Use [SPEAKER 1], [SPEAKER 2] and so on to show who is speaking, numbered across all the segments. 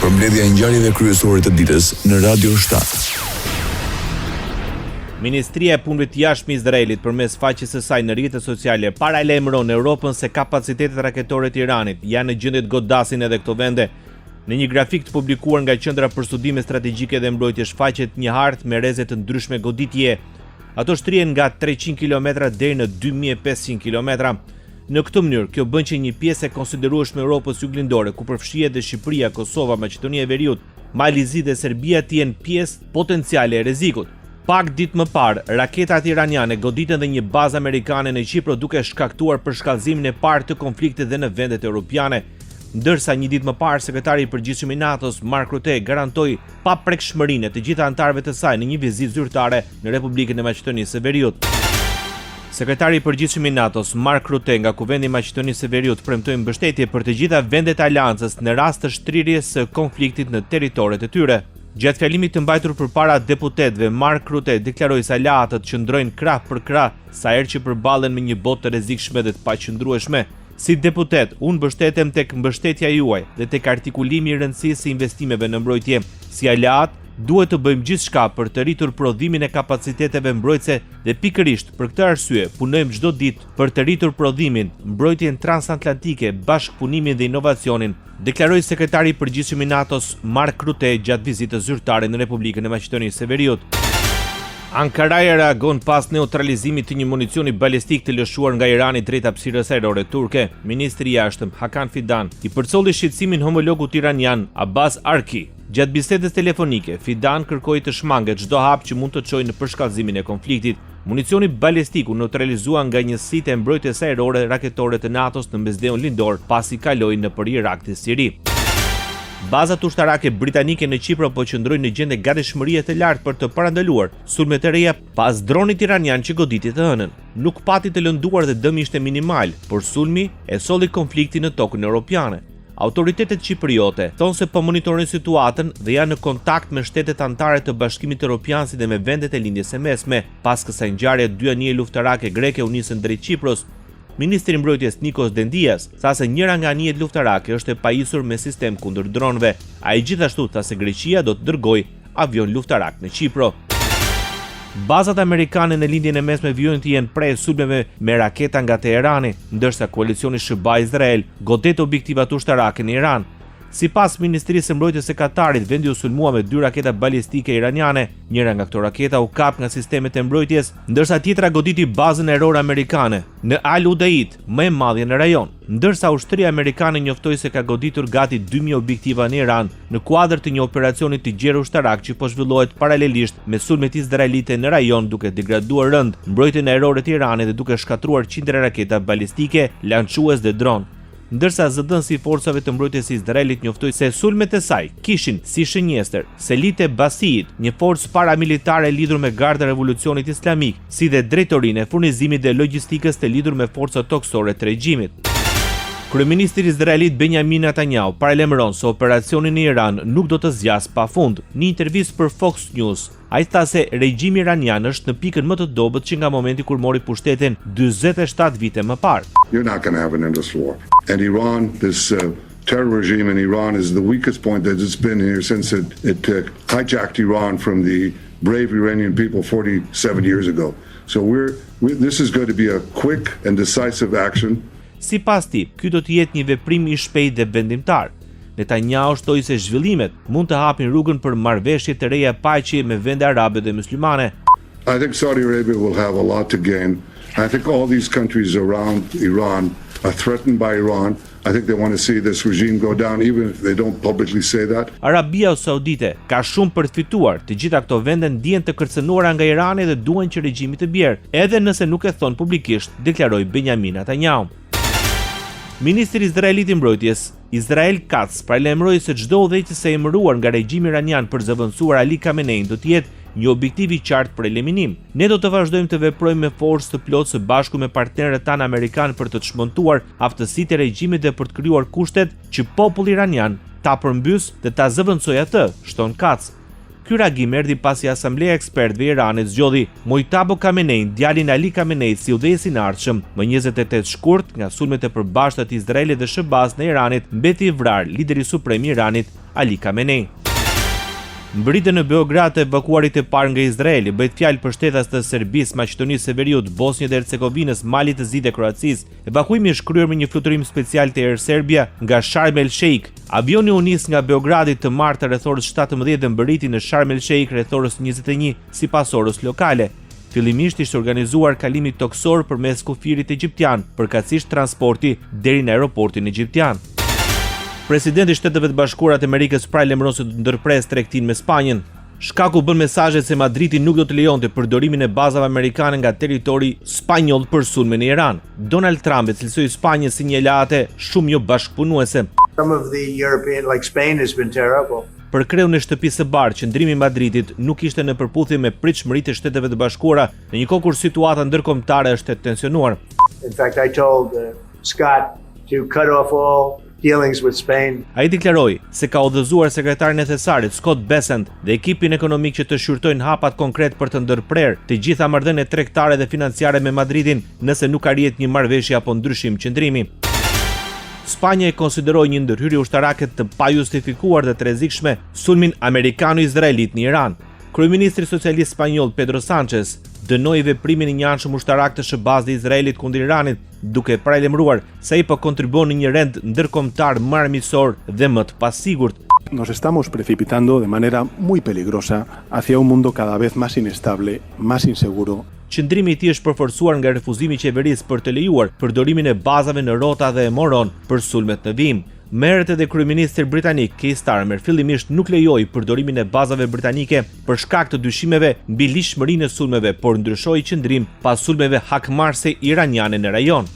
[SPEAKER 1] Përmbledhja e ngjarjeve kryesore të ditës në Radio 7.
[SPEAKER 2] Ministria e Punëve të Jashtme e Izraelit përmes faqes së saj në rrjetet sociale paralajmëron Europën se kapacitetet raketore të Iranit janë në gjendje të godasin edhe këto vende. Në një grafik të publikuar nga Qendra për Studime Strategjike dhe Mbrojtje shfaqet një hartë me rreze të ndryshme goditje. Ato shtrihen nga 300 km deri në 2500 km. Në këtë mënyrë, kjo bën që një pjesë e konsiderueshme e Europës juglindore, ku përfshihet dhe Shqipëria, Kosova, Maqedonia e Veriut, Malizi dhe Serbia të jenë pjesë potenciale e rrezikut. Pak ditë më parë, raketat iraniane goditën dhe një bazë amerikane në Qipro duke shkaktuar përshkallëzimin e parë të konfliktit dhe në vendet europiane. Ndërsa një ditë më parë, sekretari i përgjithshëm i NATO-s, Mark Rutte, garantoi paprekshmërinë e të gjitha anëtarëve të saj në një vizitë zyrtare në Republikën e Maqedonisë së Veriut. Sekretari i përgjithshëm i NATO-s, Mark Rutte, nga kuvendi i Maqedonisë së Veriut, premtoi mbështetje për të gjitha vendet e aleancës në rast të shtrirjes së konfliktit në territoret e tyre. Gjatë fjalimit të mbajtur përpara deputetëve, Mark Rutte deklaroi se aleatët qëndrojnë krah për krah sa herë që përballen me një botë të rrezikshme dhe të paqëndrueshme. Si deputet, unë mbështetem tek mbështetja juaj dhe tek artikulimi i rëndësisë së investimeve në mbrojtje. Si aleat, duhet të bëjmë gjithçka për të rritur prodhimin e kapaciteteve mbrojtëse dhe pikërisht për këtë arsye punojmë çdo ditë për të rritur prodhimin, mbrojtjen transatlantike, bashkëpunimin dhe inovacionin, deklaroi sekretari i përgjithshëm i NATO-s Mark Rutte gjatë vizitës zyrtare në Republikën e Maqedonisë së Veriut. Ankaraja reagon pas neutralizimit të një municioni balistik të lëshuar nga Irani drejt hapësirës ajrore turke. Ministri i Jashtëm Hakan Fidan i përcolli shqetësimin homologut iranian Abbas Arki. Gjatë bisedës telefonike, Fidan kërkoi të shmanget çdo hap që mund të çojë në përshkallëzimin e konfliktit. Municioni balistik u neutralizua nga një site e mbrojtjes ajrore raketore të NATO-s në mesdheun lindor pasi kaloi nëpër Irak dhe Siri. Bazat ushtarake britanike në Qipro po qëndrojnë në gjendje gatishmërie të lartë për të parandaluar sulme të reja pas dronit iranian që goditi të hënën. Nuk pati të lënduar dhe dëmi ishte minimal, por sulmi e solli konfliktin në tokën europiane. Autoritetet qipriote thonë se po monitorojnë situatën dhe janë në kontakt me shtetet anëtare të Bashkimit Evropian si dhe me vendet e lindjes së mesme. Pas kësaj ngjarje, dy anije luftarake greke u nisën drejt Qipros. Ministri i Mbrojtjes Nikos Dendias tha se njëra nga anijet luftarake është e pajisur me sistem kundër dronëve. Ai gjithashtu tha se Greqia do të dërgojë avion luftarak në Qipro. Bazat amerikane në lindjen e mesme vijojnë të jenë prej sulmeve me raketa nga Teherani, ndërsa koalicioni Shëbaj-Izrael godet objektivat ushtarake në Iran. Sipas Ministrisë së Mbrojtjes së Katarit, vendi u sulmua me 2 raketa balistike iraniane. Njëra nga këto raketa u kap nga sistemet e mbrojtjes, ndërsa tjetra goditi bazën ajrore amerikane në Al Udeid, më e madhe në rajon. Ndërsa ushtria amerikane njoftoi se ka goditur gati 2000 objektiva në Iran në kuadër të një operacioni të gjerë ushtarak që po zhvillohet paralelisht me sulmet izraelite në rajon, duke degraduar rënd mbrojtjen ajrore të Iranit dhe duke shkatruar qindra raketa balistike, lançues dhe dron. Ndërsa zëdhënësi i forcave të mbrojtjes së Izraelit njoftoi se sulmet e saj kishin si shënjestër Selit e Basit, një forcë paramilitare lidhur me Garda e Revolucionit Islamik, si dhe drejtorinë e furnizimit dhe logjistikës të lidhur me forcat toksore të regjimit. Kryeministri izraelit Benjamin Netanyahu paralajmëron se operacioni në Iran nuk do të zgjasë pafund. Në intervistë për Fox News, ai tha se regjimi iranian është në pikën më të dobët që nga momenti kur mori pushtetin 47 vite më parë.
[SPEAKER 3] You're not going to have an endless war. And Iran, this terror regime in Iran is the weakest point that it's been here since it hijacked Iran from the brave Iranian people 47 years ago. So this is going to be a quick and decisive action.
[SPEAKER 2] Sipas tij, ky do të jetë një veprim i shpejtë dhe vendimtar. Netanyahu shtoi se zhvillimet mund të hapin rrugën për marrëveshje të reja paqe me vende arabe dhe muslimane.
[SPEAKER 3] I think Saudi Arabia will have a lot to gain. I think all these countries around Iran are threatened by Iran. I think they want to see this regime go down even if they don't publicly say that.
[SPEAKER 2] Arabia Saudite ka shumë për të fituar. Të gjitha këto vende ndihen të kërcënuara nga Irani dhe duan që regjimi të bjerë, edhe nëse nuk e thon publikisht, deklaroi Benjamin Netanyahu. Ministri izraelit i mbrojtjes, Israel Katz, paralajmëroi se çdo udhëheqës e emëruar nga regjimi iranian për zëvendësuar Ali Khamenei do të jetë një objektiv i qartë për eliminim. Ne do të vazhdojmë të veprojmë me forcë të plotë së bashku me partnerët tanë amerikanë për të çmontuar aftësitë e regjimit dhe për të krijuar kushtet që populli iranian ta përmbys dhe ta zëvendësojë atë, shton Katz. Ky reagim erdhi pasi Asambleja e Ekspertëve e Iranit zgjodhi Mojtaba Khamenein, djalin Ali Khamenei, si udhëhesin e ardhshëm. Më 28 shkurt nga sulmet e përbashkëta të Izraelit dhe SBA-s në Iranit, mbeti i vrarë lideri suprem i Iranit, Ali Khamenei. Mbritën në Beograd të evakuarit e parë nga Izraeli, bëhet fjalë për shtetas të Serbisë, Maqedonisë së Veriut, Bosnjës dhe Hercegovinës, Malit të Zi dhe Kroacisë. Evakuimi është kryer me një fluturim special të Air Serbia nga Sharm el Sheikh. Avioni u nis nga Beogradi të martë rreth orës 17 dhe mbërriti në Sharm el Sheikh rreth orës 21 sipas orës lokale. Fillimisht ishte organizuar kalimi toksor përmes kufirit egjiptian, përkatësisht transporti deri në aeroportin egjiptian. Presidenti i Shteteve të Bashkuara të Amerikës paralajmëron se do të ndërpresë tregtinë me Spanjën. Shkaku bën mesazhet se Madridi nuk do të lejonte përdorimin e bazave amerikane nga territori spanjoll për sulmin në Iran. Donald Trump e cilësoi Spanjën si një aleate shumë jo bashkëpunuese.
[SPEAKER 4] Some of the European, like Spain, has been terrible.
[SPEAKER 2] Për kreun e shtëpisë së bardhë, qëndrimi i Madridit nuk ishte në përputhje me pritshmëritë e Shteteve të Bashkuara në një kohë kur situata ndërkombëtare është e tensionuar.
[SPEAKER 4] In fact, I told Scott to cut off all dealings with Spain.
[SPEAKER 2] Ai deklaroi se ka udhëzuar sekretarin e thesarit Scott Bessent dhe ekipin ekonomik që të shqyrtojnë hapat konkret për të ndërprerë të gjitha marrëdhëniet tregtare dhe financiare me Madridin nëse nuk arrihet një marrëveshje apo ndryshim qëndrimi. Spanja e konsideroi një ndërhyrje ushtarake të pajustifikuar dhe të rrezikshme sulmin amerikano-izraelit në Iran. Kryeministri socialist spanjoll Pedro Sánchez dënoi veprimin e një anshëm ushtarak të SBA-s dhe Izraelit kundër Iranit, duke paralajmëruar se ai po kontribuon në një rend ndërkombëtar më armiqësor dhe më të pasigurt.
[SPEAKER 5] Nos estamos precipitando de manera muy peligrosa hacia un mundo cada vez más inestable, más inseguro.
[SPEAKER 2] Qëndrimi i tij është përforcuar nga refuzimi i qeverisë për të lejuar përdorimin e bazave në Rota dhe Moron për sulmet në vijim. Merret edhe kryeministri britanik Keir Starmer fillimisht nuk lejoi përdorimin e bazave britanike për shkak të dyshimeve mbi lishmërinë e sulmeve, por ndryshoi qëndrim pas sulmeve hakmarrëse iraniane në rajon.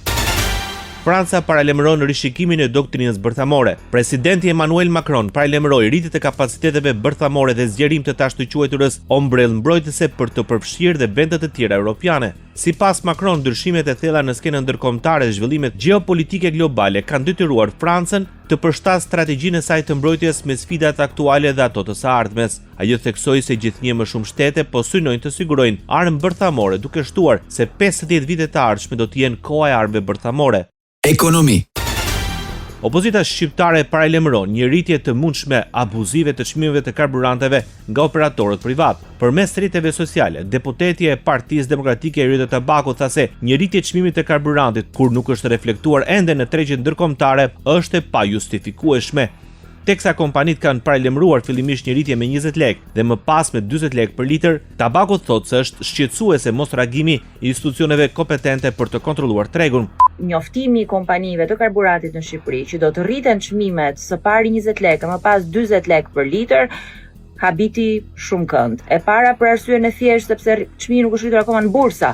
[SPEAKER 2] Franca paralajmëron rishikimin e doktrinës bërthamore. Presidenti Emmanuel Macron paralajmëroi rritjet e kapaciteteve bërthamore dhe zgjerim të ashtu quajturës ombrell mbrojtëse për të përfshirë dhe vende të tjera europiane. Sipas Macron, ndryshimet e thella në skenën ndërkombëtare dhe zhvillimet gjeopolitike globale kanë detyruar Francën të përshtatë strategjinë e saj të mbrojtjes me sfidat aktuale dhe ato të së ardhmes. Ajo theksoi se gjithnjë më shumë shtete po synojnë të sigurojnë armë bërthamore, duke shtuar se 50 vitet e ardhshme do të jenë koha e armëve bërthamore.
[SPEAKER 1] Ekonomi.
[SPEAKER 2] Opozita shqiptare paralajmëron një rritje të mundshme abuzive të çmimeve të karburanteve nga operatorët privat. Përmes rrjeteve sociale, deputetja e Partisë Demokratike e Ri të Tabakut tha se një rritje çmimit të karburantit, kur nuk është reflektuar ende në tregjet ndërkombëtare, është e pajustifikueshme. Teksa kompanitë kanë paralajmëruar fillimisht një rritje me 20 lekë dhe më pas me 40 lekë për litër, Tabaku thotë se është shqetësuese mos reagimi i institucioneve kompetente për të kontrolluar tregun.
[SPEAKER 6] Njoftimi i kompanive të karburantit në Shqipëri që do të rriten çmimet së pari 20 lekë, më pas 40 lekë për litër, habiti shumë kënd. E para për arsyeën e thjeshtë sepse çmimi nuk është rritur akoma në bursa.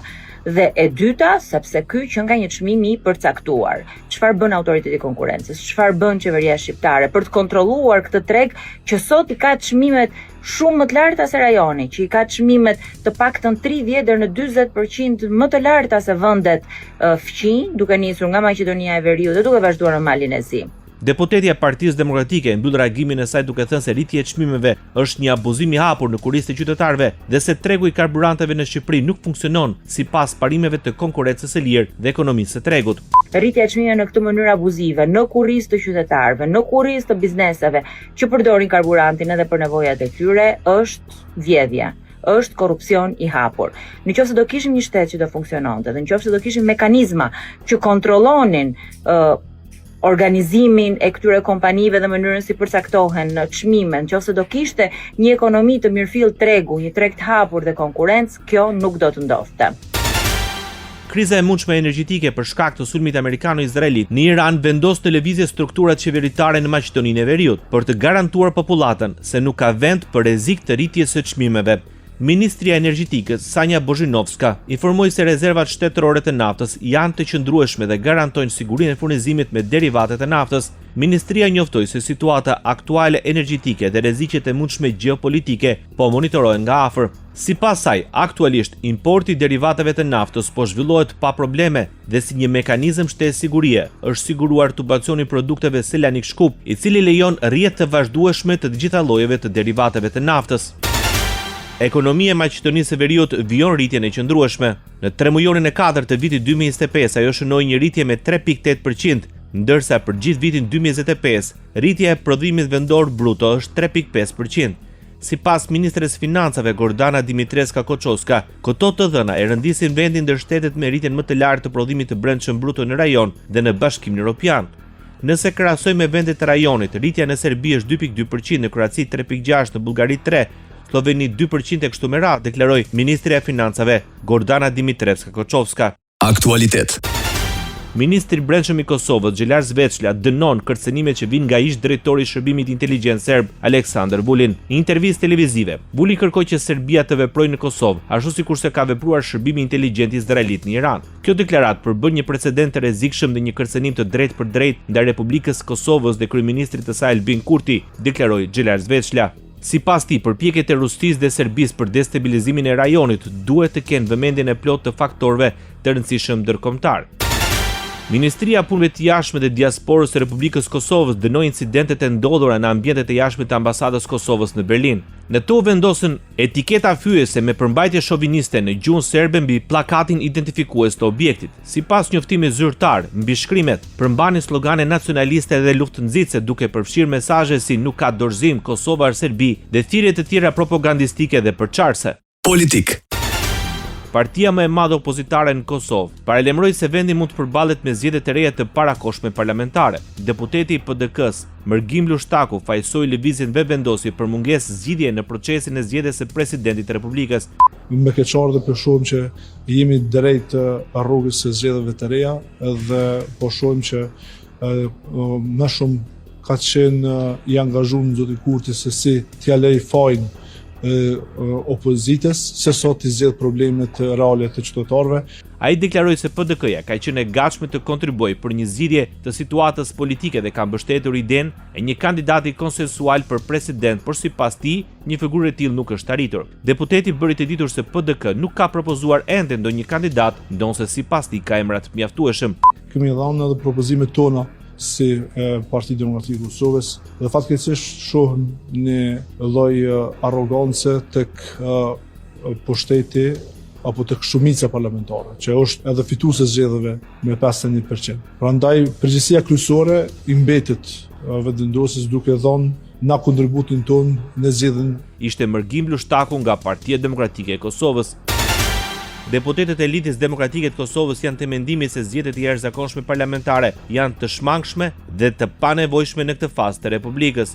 [SPEAKER 6] Dhe e dyta, sepse ky që nga një çmim i përcaktuar. Çfarë bën Autoriteti i Konkurrencës? Çfarë bën qeveria shqiptare për të kontrolluar këtë treg që sot i ka çmimet shumë më të larta se rajoni, që i ka çmimet të paktën 30 deri në 40% më të larta se vendet fqinj, duke nisur nga Maqedonia e Veriut dhe duke vazhduar në Malin e Zi.
[SPEAKER 2] Deputetja e Partisë Demokratike mbyll reagimin e saj duke thënë se rritja e çmimeve është një abuzim i hapur në kurisë të qytetarëve dhe se tregu i karburanteve në Shqipëri nuk funksionon sipas parimeve të konkurrencës së lirë dhe ekonomisë së tregut.
[SPEAKER 6] Rritja e çmimeve në këtë mënyrë abuzive në kurisë të qytetarëve, në kurisë të bizneseve që përdorin karburantin edhe për nevojat e tyre është vjedhje. Është korrupsion i hapur. Nëse do kishim një shtet që do funksiononte dhe nëse do kishim mekanizma që kontrollonin organizimin e këtyre kompanive dhe mënyrën si përcaktohen çmimet, nëse do kishte një ekonomi të mirëfill tregu, një treg të hapur dhe konkurrencë, kjo nuk do të ndodhte.
[SPEAKER 2] Kriza e mundshme energjetike për shkak të sulmit amerikano-izraelit në Iran vendos të lëvizje strukturat qeveritare në Maqedoninë e Veriut për të garantuar popullatën se nuk ka vend për rrezik të rritjes së çmimeve. Ministria e Energjetikës, Sanja Bozhinovska, informoi se rezervat shtetërore të naftës janë të qëndrueshme dhe garantojnë sigurinë e furnizimit me derivatet e naftës. Ministria njoftoi se situata aktuale energjetike dhe rreziqet e mundshme gjeopolitike po monitorohen nga afër. Sipas saj, aktualisht importi i derivateve të naftës po zhvillohet pa probleme dhe si një mekanizëm shtesë sigurie është siguruar tubacioni i produkteve Selanik Shkup, i cili lejon rrjet të vazhdueshme të gjitha llojeve të derivateve të naftës. Ekonomia e Maqedonisë së Veriut vijon rritjen e qëndrueshme. Në 3 mujonin e 4 të vitit 2025 ajo shënoi një rritje me 3.8%, ndërsa për gjithë vitin 2025 rritja e prodhimit vendor bruto është 3.5%. Sipas ministres financave Gordana Dimitreska Koçovska, këto të dhëna e rëndisin vendin ndër shtetet me rritjen më të lartë të prodhimit të brendshëm bruto në rajon dhe në Bashkimin Evropian. Nëse krahasojmë me vendet e rajonit, rritja në Serbi është 2.2%, në Kroaci 3.6%, në Bullgari 3%, Sloveni 2% e kështu me radhë, deklaroi ministrja e financave Gordana Dimitreska Koçovska.
[SPEAKER 1] Aktualitet.
[SPEAKER 2] Ministri i Brendshëm i Kosovës, Xhelar Zveçla, dënon kërcënimet që vijnë nga ish drejtori i Shërbimit Inteligjencë serb, Aleksandar Vulin. Në intervistë televizive, Vuli kërkoi që Serbia të veprojë në Kosovë, ashtu sikurse ka vepruar Shërbimi Inteligjent izraelit në Iran. Kjo deklaratë përbën një precedent të rrezikshëm dhe një kërcënim të drejtë për drejtë ndaj Republikës Kosovës dhe kryeministrit të saj Albin Kurti, deklaroi Xhelar Zveçla. Sipas tij, përpjekjet e Rusisë dhe Serbisë për destabilizimin e rajonit duhet të kenë vëmendjen e plotë të faktorëve të rëndësishëm ndërkombëtar. Ministria e Punëve të Jashtme dhe Diasporës së Republikës Kosovës dënoi incidentet e ndodhura në ambientet e jashtme të ambasadës Kosovës në Berlin. Në to vendosën etiketa fyese me përmbajtje shoviniste në gjuhën serbe mbi pllakatin identifikues të objektit. Sipas njoftimit zyrtar, mbi shkrimet përmbanin slogane nacionaliste dhe luftënxitëse duke përfshirë mesazhe si nuk ka dorëzim, Kosova është Serbi dhe thirrje të tjera propagandistike dhe përçarëse.
[SPEAKER 1] Politik.
[SPEAKER 2] Partia më e madhe opozitare në Kosovë paralajmëroi se vendi mund të përballet me zgjedhje të reja të parakohshme parlamentare. Deputeti i PDK-s, Mërgim Lushtaku, fajsoi lëvizjen vevendosi për mungesë zgjidhje në procesin e zgjedhjes së presidentit të Republikës.
[SPEAKER 7] Me keqardhë dhe për shumë që jemi drejt rrugës së zgjedhjeve të reja dhe po shohim që më shumë ka qenë i angazhuar zoti Kurti se si t'ia lej fajin opozitës, se sot i zgjedh problemet reale të qytetarëve.
[SPEAKER 2] Ai deklaroi se PDK-ja ka qenë e gatshme të kontribuojë për një zgjidhje të situatës politike dhe ka mbështetur idenë e një kandidati konsensual për president, por sipas tij, një figurë e tillë nuk është arritur. Deputeti bëri të ditur se PDK nuk ka propozuar ende ndonjë kandidat, ndonse sipas tij ka emra të mjaftueshëm.
[SPEAKER 7] Kemi dhënë edhe propozimet tona si Partia Demokratike e Kosovës dhe fatkeqësisht shohim një lloj arrogance tek pushteti apo tek shumica parlamentare, që është edhe fituese zgjedhjeve me 51%. Prandaj përgjegjësia kryesore i mbetet vendosjes duke dhënë na kontributin ton në zgjedhjen.
[SPEAKER 2] Ishte Mërgim Lushtaku nga Partia Demokratike e Kosovës. Deputetët e Lidhjes Demokratike të Kosovës janë të mendimit se zgjedhjet e jashtëzakonshme parlamentare janë të shmangshme dhe të panevojshme në këtë fazë të Republikës.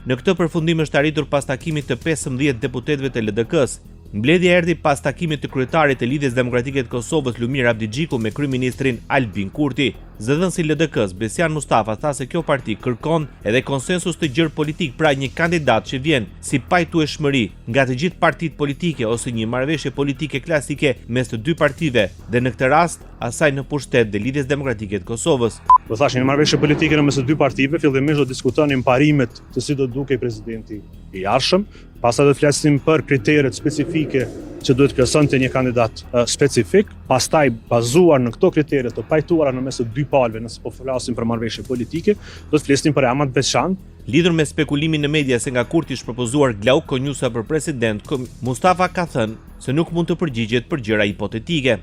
[SPEAKER 2] Në këtë përfundim është arritur pas takimit të 15 deputetëve të LDK-s. Mbledhja erdhi pas takimit të kryetarit të Lidhjes Demokratike të Kosovës Lumir Abdigjiku me kryeministrin Albin Kurti. Zëdhënësi i LDK-s Besian Mustafa tha se kjo parti kërkon edhe konsensus të gjerë politik, pra një kandidat që vjen si pajtueshmëri nga të gjithë partitë politike ose një marrëveshje politike klasike mes të dy partive dhe në këtë rast asaj në pushtet dhe Lidhjes Demokratike të Kosovës.
[SPEAKER 8] Do thashë një marrëveshje politike në mes të dy partive, fillimisht do diskutonin parimet të si do dukej presidenti i ardhshëm, pastaj do të flasim për kriteret specifike që duhet kërkesonte një kandidat specifik, pastaj bazuar në këto kritere të pajtuara në mes të dy palëve, nëse po flasim për marrëveshje politike, do të flisnim për emra të veçantë.
[SPEAKER 2] Lidhur me spekulimin në media se nga Kurti është propozuar Glauk Konjusa për president, Mustafa ka thënë se nuk mund të përgjigjet për gjëra hipotetike.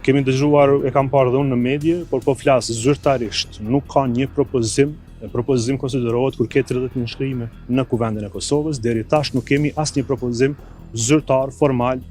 [SPEAKER 8] Kemi dëgjuar, e kam parë dhe unë në medje, por po flas zyrtarisht, nuk ka një propozim. Propozim konsiderohet kur ke 30.000 shkrime në Kuvendin e Kosovës. Deri tash nuk kemi asnjë propozim zyrtar formal.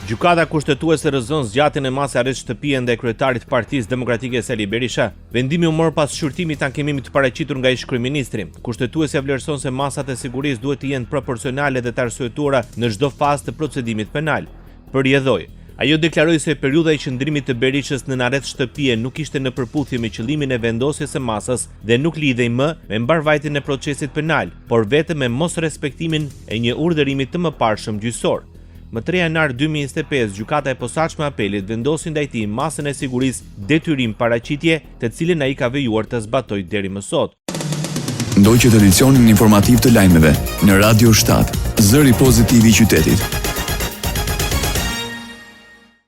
[SPEAKER 2] Gjykata kushtetuese rrëzon zgjatjen e masë arrest shtëpie ndaj kryetarit të Partisë Demokratike Sali Berisha. Vendimi u mor pas shqyrtimit të ankimimit të paraqitur nga ish-kryeministri. Kushtetuesja vlerëson se masat e sigurisë duhet të jenë proporcionale dhe të arsyetuara në çdo fazë të procedimit penal. Përjedhoi. Ajo deklaroi se periudha e qëndrimit të Berishës në arrest shtëpie nuk ishte në përputhje me qëllimin e vendosjes së masës dhe nuk lidhej më me mbarvajtjen e procesit penal, por vetëm me mosrespektimin e një urdhërimi të mëparshëm gjyqësor. Më 3 janar 2025, gjykata e posaçme apelit vendosi ndaj tij masën e sigurisë detyrim paraqitje, të cilën ai ka vejuar të zbatojë deri më sot.
[SPEAKER 1] Ndoqët edicionin informativ të lajmeve në Radio 7, zëri pozitiv i qytetit.